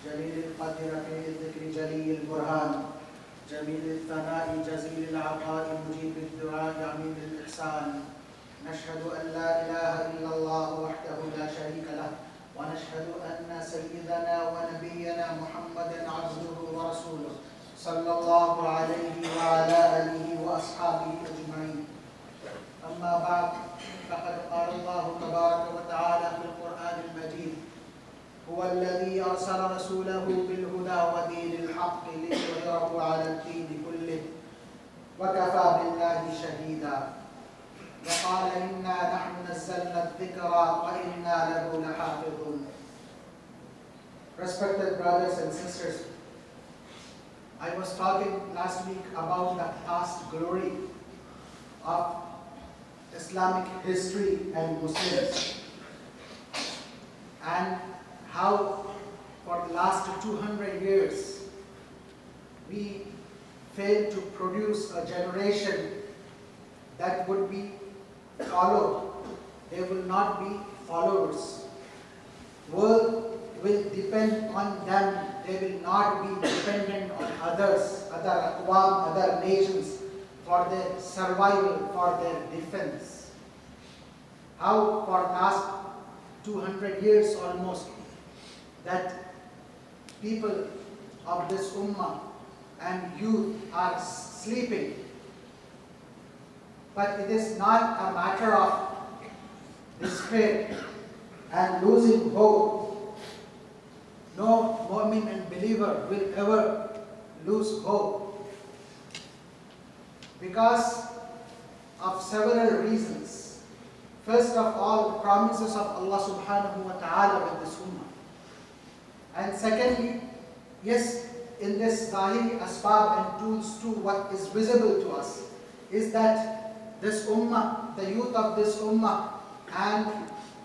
جليل القدر رفيع الذكر جلي البرهان جميل الثناء جزيل العطاء مجيب الدعاء عميم الإحسان نشهد أن لا إله إلا الله وحده لا شريك له ونشهد أن سيدنا ونبينا محمدا عبده ورسوله صلى الله عليه وعلى آله وأصحابه أجمعين أما بعد فقد قال الله تبارك وتعالى في القرآن المجيد هو الذي أرسل رسوله بالهدى ودين الحق ليظهره على الدين كله وكفى بالله شهيدا وقال إنا نحن نزلنا الذكر وإنا له لحافظون. Respected brothers and sisters, I was talking last week about the past glory of Islamic history and Muslims, and how for the last 200 years we failed to produce a generation that would be followed. They will not be followers. World will depend on them. They will not be dependent on others, other aqwam, other nations, for their survival, for their defense. How for last 200 years almost, that people of this ummah and youth are sleeping. But it is not a matter of despair and losing hope. No mu'min and believer will ever lose hope, because of several reasons. First of all, the promises of Allah subhanahu wa ta'ala with this ummah. And secondly, yes, in this zahiri asbab and tools too, what is visible to us is that this ummah, the youth of this ummah and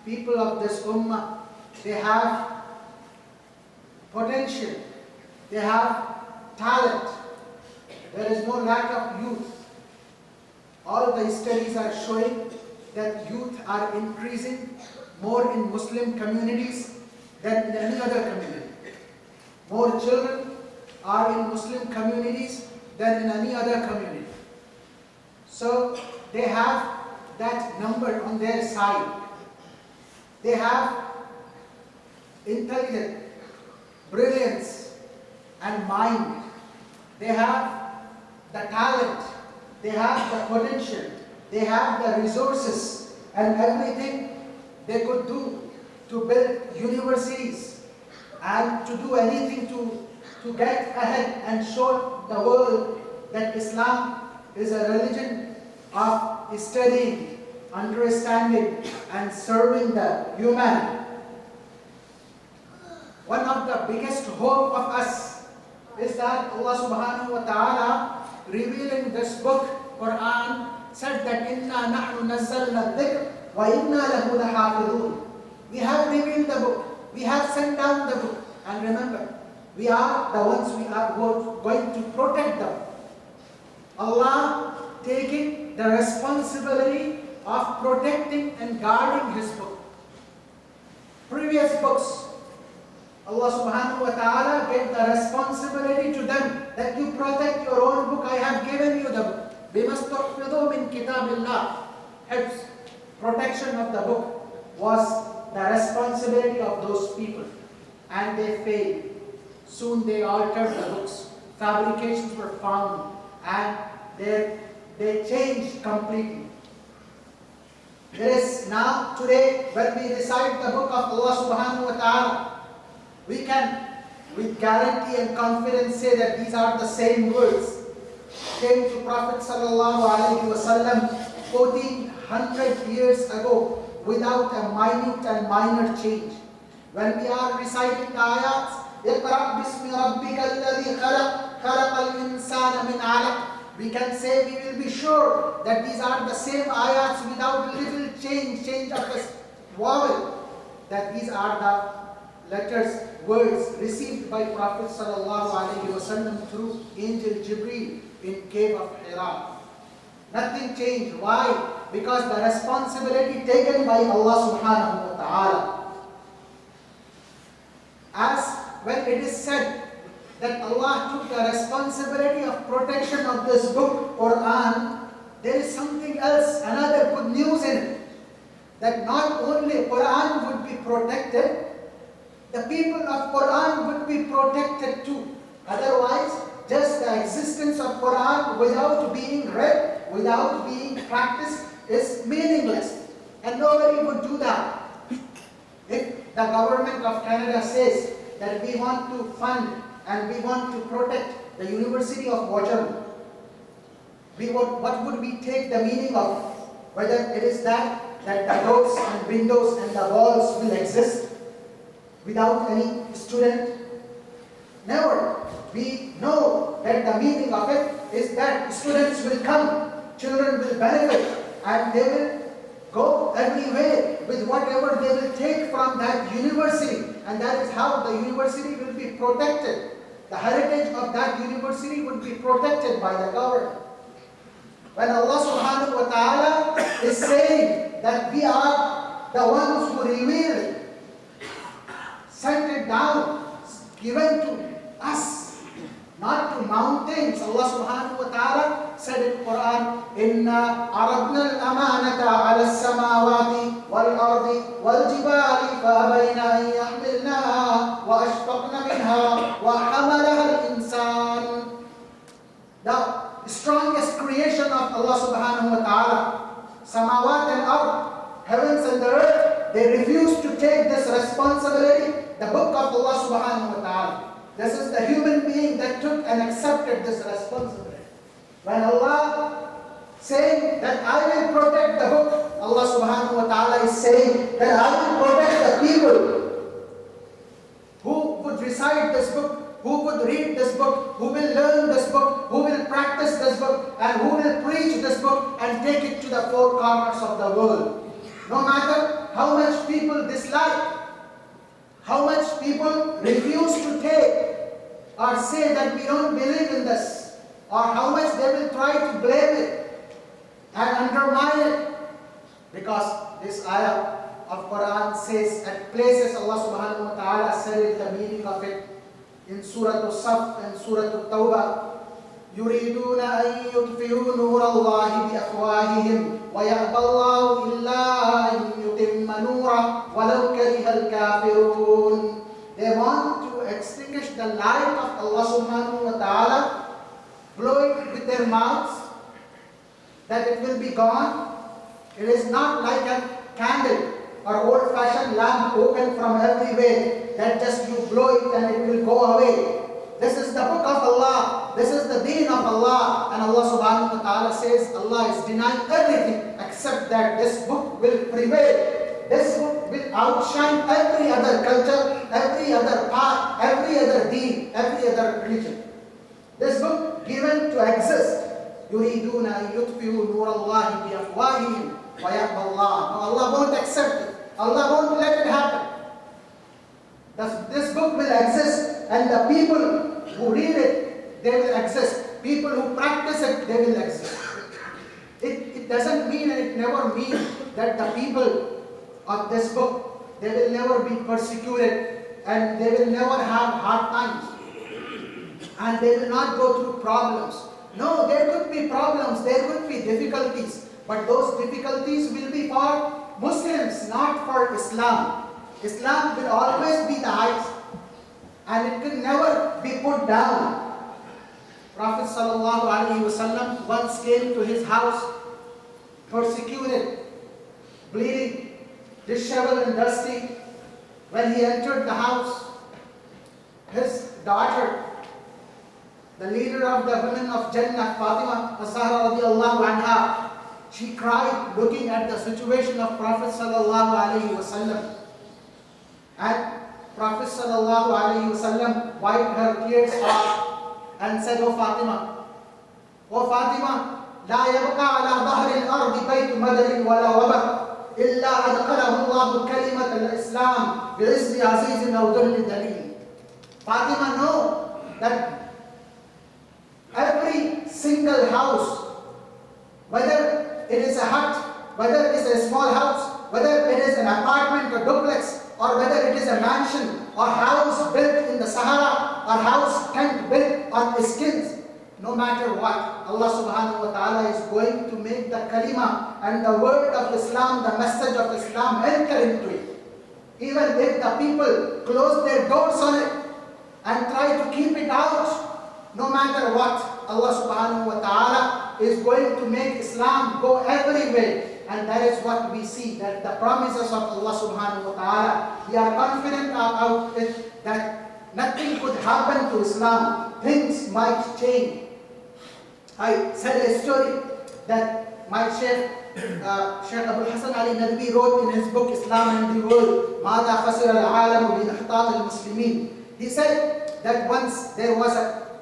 people of this ummah, they have potential, they have talent. There is no lack of youth. All the studies are showing that youth are increasing more in Muslim communities than in any other community. More children are in Muslim communities than in any other community. So they have that number on their side. They have intelligence, brilliance and mind. They have the talent, they have the potential, they have the resources and everything they could do to build universities and to do anything to get ahead and show the world that Islam is a religion of studying, understanding and serving the human. One of the biggest hope of us is that Allah subhanahu wa ta'ala, revealing this book, Quran, said that Inna nahnu nazzalna dhikr wa inna lahu lahafidhun. We have revealed the book, we have sent down the book, and remember, we are the ones we are going to protect them. Allah taking the responsibility of protecting and guarding His book. Previous books, Allah subhanahu wa ta'ala gave the responsibility to them that you protect your own book. I have given you the book. بِمَسْتُحْفِظُوا مِنْ كِتَابِ اللَّهِ. Protection of the book was the responsibility of those people, and they failed. Soon they altered the books. Fabrications were found, and they changed completely. There is now, today, when we recite the book of Allah subhanahu wa ta'ala, we can with guarantee and confidence say that these are the same words came to Prophet sallallahu alaihi wasallam 1400 years ago without a minute and minor change. When we are reciting the ayats, اقرأ باسم ربك الذي خلق خلق الإنسان من علق, we can say, we will be sure that these are the same ayats without little change of the vowel, that these are the letters, words received by Prophet sallallahu alaihi wasallam through Angel Jibreel in cave of Hira. Nothing changed. Why? Because the responsibility taken by Allah subhanahu wa ta'ala. As when it is said that Allah took the responsibility of protection of this book, Quran, there is something else, another good news in it. That not only Quran would be protected, the people of Quran would be protected too. Otherwise, just the existence of Quran without being read, without being practiced is meaningless. And nobody would do that. If the government of Canada says that we want to fund and we want to protect the University of Waterloo, what would we take the meaning of? Whether it is that the doors and windows and the walls will exist without any student? Never. We know that the meaning of it is that students will come, children will benefit, and they will go everywhere with whatever they will take from that university, and that is how the university will be protected. The heritage of that university would be protected by the government. When Allah subhanahu wa ta'ala is saying that we are the ones who revealed it, sent it down, given to us, not to mountains. Allah subhanahu wa ta'ala said in Quran, Inna aradna al-amanata ala as-samawati wal-ardi wal-jibali fa-abayna an yahmilnaha wa ashfaqna minha wa hamalaha al-insan. The strongest creation of Allah subhanahu wa ta'ala, samawat and ard, heavens and the earth, they refuse to take this responsibility, the book of Allah subhanahu wa ta'ala. This is the human being that took and accepted this responsibility. When Allah saying that I will protect the book, Allah subhanahu wa ta'ala is saying that I will protect the people who would recite this book, who would read this book, who will learn this book, who will practice this book, and who will preach this book and take it to the four corners of the world. No matter how much people dislike, how much people refuse to take or say that we don't believe in this, or how much they will try to blame it and undermine it. Because this ayah of Quran says at places Allah subhanahu wa ta'ala said the meaning of it in Surah Al-Saf and Surah Al-Tawbah. يُرِيدُونَ أَن يُطْفِئُوا نُورَ اللَّهِ بِأَفْوَاهِهِمْ وَيَأْبَى اللَّهُ إِلَّا أَن يُتِمَّ نُورَهُ وَلَوْ كَرِهَ الْكَافِرُونَ. They want to extinguish the light of Allah subhanahu wa ta'ala, blow it with their mouths, that it will be gone. It is not like a candle or old-fashioned lamp open from everywhere, that just you blow it and it will go away. This is the book of Allah. This is the deen of Allah. And Allah subhanahu wa ta'ala says Allah is denying everything except that this book will prevail. This book will outshine every other culture, every other path, every other deen, every other religion. This book given to exist. يُرِيدُونَ أَن يُطْفِئُوا نُورَ اللَّهِ بِأَفْوَاهِهِمْ وَيَأْبَى اللَّهُ. No, Allah won't accept it. Allah won't let it happen. This book will exist, and the people who read it, they will exist. People who practice it, they will exist. It doesn't mean, and it never means that the people of this book, they will never be persecuted, and they will never have hard times, and they will not go through problems. No, there could be problems, there could be difficulties, but those difficulties will be for Muslims, not for Islam. Islam will always be the highest, and it can never be put down. Prophet sallallahu alaihi wasallam once came to his house, persecuted, bleeding, disheveled and dusty. When he entered the house, his daughter, the leader of the women of Jannah, Fatima as-Zahra radiallahu anha, she cried looking at the situation of Prophet sallallahu alaihi wasallam. And Prophet sallallahu alaihi wasallam wiped her tears off and said, "O Fatima, لا يبقى على ظهر الأرض بيت مدر ولا وبر إلا أدخله الله كلمة الإسلام بعز عزيز أو ذل دليل." Fatima, know that every single house, whether it is a hut, whether it is a small house, whether it is an apartment or duplex, or whether it is a mansion or house built in the Sahara, or house tent built on skins, no matter what, Allah subhanahu wa ta'ala is going to make the kalima and the word of Islam, the message of Islam enter into it. Even if the people close their doors on it and try to keep it out, no matter what, Allah subhanahu wa ta'ala is going to make Islam go everywhere. And that is what we see, that the promises of Allah subhanahu wa ta'ala, we are confident about it, that nothing could happen to Islam. Things might change. I said a story that my Sheikh Abul Hasan Ali Nadwi wrote in his book Islam and the World, ماذا خسر العالم بانحطاط المسلمين. He said that once there was a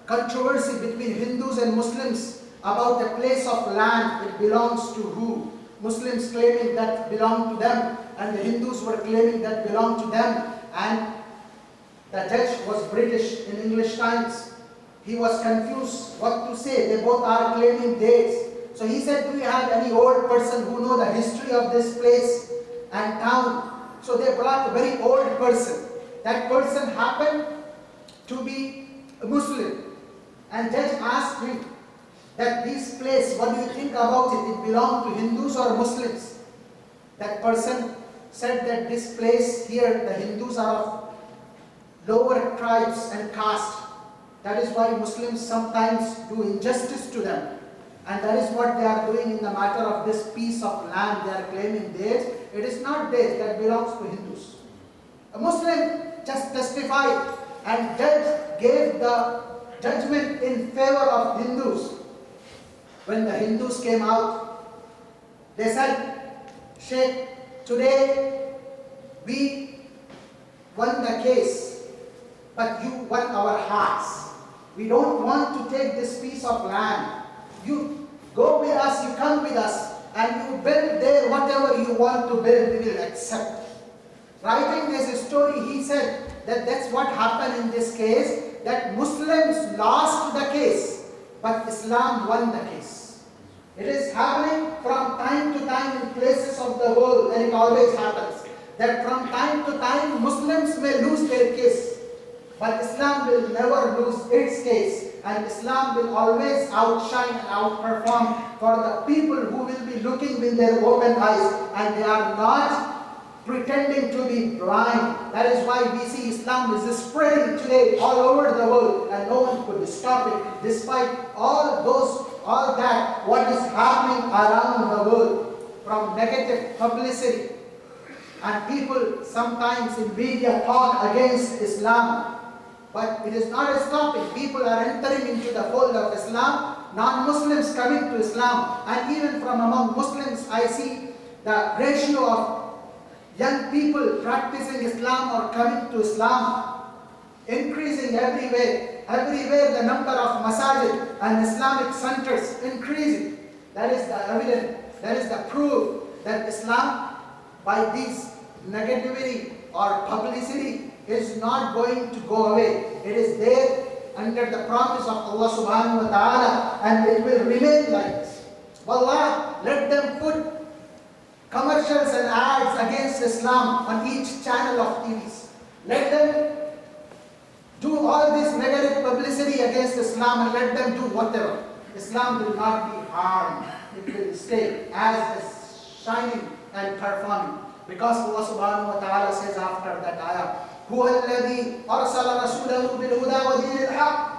controversy between Hindus and Muslims about the place of land, it belongs to who. Muslims claiming that belonged to them, and the Hindus were claiming that belonged to them, and the judge was British in English times. He was confused what to say. They both are claiming dates. So he said, do you have any old person who know the history of this place and town? So they brought a very old person. That person happened to be a Muslim. And judge asked him that this place, what do you think about it? It belongs to Hindus or Muslims? That person said that this place here, the Hindus are of lower tribes and caste. That is why Muslims sometimes do injustice to them. And that is what they are doing in the matter of this piece of land. They are claiming theirs. It is not theirs, that belongs to Hindus. A Muslim just testified, and judge gave the judgment in favor of Hindus. When the Hindus came out, they said, Sheikh, today we won the case, but you won our hearts. We don't want to take this piece of land. You go with us, you come with us, and you build there whatever you want to build, we will accept. Writing this story, he said that that's what happened in this case, that Muslims lost the case, but Islam won the case. It is happening from time to time in places of the world, and it always happens, that from time to time Muslims may lose their case, but Islam will never lose its case, and Islam will always outshine and outperform for the people who will be looking with their open eyes, and they are not pretending to be blind. That is why we see Islam is spreading today all over the world, and no one could stop it, despite all that what is happening around the world, from negative publicity, and people sometimes in media talk against Islam. But it is not stopping. People are entering into the fold of Islam, non-Muslims coming to Islam, and even from among Muslims I see the ratio of young people practicing Islam or coming to Islam increasing everywhere. Everywhere the number of masajid and Islamic centers increasing. That is the evidence, that is the proof that Islam, by this negativity or publicity, is not going to go away. It is there under the promise of Allah subhanahu wa ta'ala, and it will remain like this. Wallah, let them put commercials and ads against Islam on each channel of TVs. Let them do all this negative publicity against Islam, and let them do whatever. Islam will not be harmed. It will stay as shining and performing. Because Allah subhanahu wa ta'ala says after that ayah, هو الذي أرسل رسوله بالهدى ودين الحق